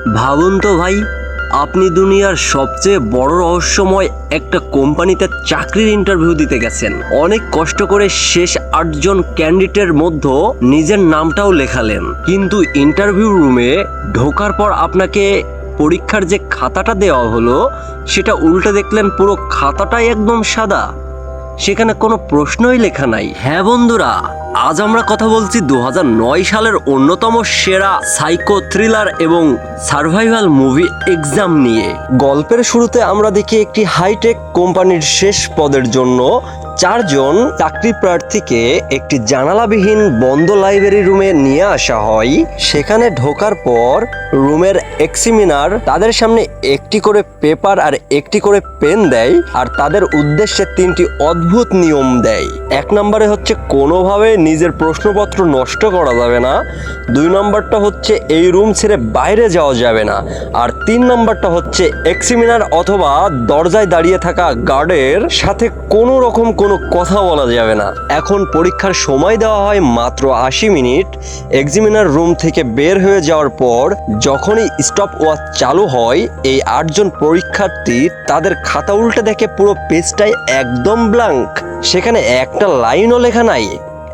ভাবুন তো ভাই, আপনি দুনিয়ার সবচেয়ে বড় রহস্যময় একটা কোম্পানিতে চাকরির ইন্টারভিউ দিতে গেছেন। অনেক কষ্ট করে শেষ 8জন ক্যান্ডিডেটের মধ্যে নিজের নামটাও লেখালেন, কিন্তু ইন্টারভিউ রুমে ঢোকার পর আপনাকে পরীক্ষার যে খাতাটা দেওয়া হলো সেটা উল্টে দেখলেন পুরো খাতাটাই একদম সাদা, সেখানে কোনো প্রশ্নই লেখা নাই। হ্যাঁ বন্ধুরা, আজ আমরা কথা বলছি 2009 সালের অন্যতম সেরা সাইকো থ্রিলার এবং সার্ভাইভাল মুভি এক্সাম নিয়ে। গল্পের শুরুতে আমরা দেখি একটি হাইটেক কোম্পানির শেষ পদের জন্য 4জন চাকরি প্রার্থীকে একটি জানালাবিহীন বন্ধ লাইব্রেরি রুমে নিয়ে আসা হয়। সেখানে ঢোকার পর রুমের এক্সামিনার তাদের সামনে একটি করে পেপার আর একটি করে পেন দেয়, আর তাদের উদ্দেশ্যে 3টি অদ্ভুত নিয়ম দেয়। 1 নম্বরে হচ্ছে কোনোভাবে নিজের প্রশ্নপত্র নষ্ট করা যাবে না। 2 নম্বরটা হচ্ছে এই রুম ছেড়ে বাইরে যাওয়া যাবে না। আর 3 নম্বরটা হচ্ছে এক্সামিনার অথবা দরজায় দাঁড়িয়ে থাকা গার্ডের সাথে কোনো রকম কোনো কথা বলা যাবে না। এখন পরীক্ষার সময় দেওয়া হয় মাত্র 80 মিনিট। এক্সামিনার রুম থেকে বের হয়ে যাওয়ার পর যখনই স্টপ ওয়াচ চালু হয়, এই 8জন পরীক্ষার্থী তাদের খাতা উল্টে দেখে পুরো পেজটাই একদম ব্ল্যাঙ্ক, সেখানে একটা লাইনও লেখা নাই।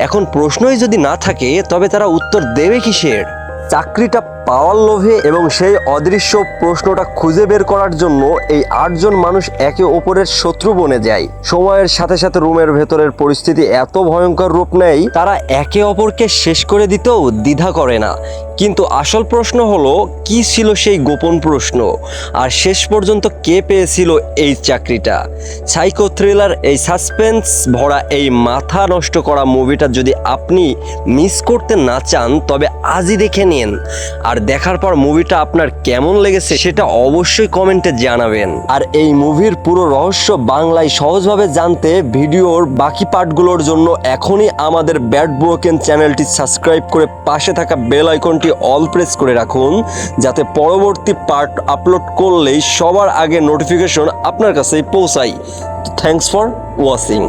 এখন প্রশ্নই যদি না থাকে তবে তারা উত্তর দেবে কিসের? চাকরিটা পাওয়ার লোভে এবং সেই অদৃশ্য প্রশ্নটা খুঁজে বের করার জন্য এই 8জন মানুষ একে অপরের শত্রু বনে যায়। সময়ের সাথে সাথে রুমের ভেতরের পরিস্থিতি এত ভয়ঙ্কর রূপ নেয়, তারা একে অপরকে শেষ করে দিতেও দ্বিধা করে না। কিন্তু আসল প্রশ্ন হলো, কি ছিল সেই গোপন প্রশ্ন, আর শেষ পর্যন্ত কে পেয়েছিল এই চাকরিটা? সাইকো থ্রিলার এই সাসপেন্স ভরা এই মাথা নষ্ট করা মুভিটা যদি আপনি মিস করতে না চান তবে আজই দেখে নিন। আর দেখার পর মুভিটা আপনার কেমন লেগেছে সেটা অবশ্যই কমেন্টে জানাবেন। আর এই মুভির পুরো রহস্য বাংলায় সহজভাবে জানতে ভিডিওর বাকি পার্টগুলোর জন্য এখনই আমাদের ব্যাড ব্রোকেন চ্যানেলটি সাবস্ক্রাইব করে পাশে থাকা বেল আইকনটি অল প্রেস করে রাখুন, যাতে পরবর্তী পার্ট আপলোড করলেই সবার আগে নোটিফিকেশন আপনার কাছেই পৌঁছায়। Thanks for watching.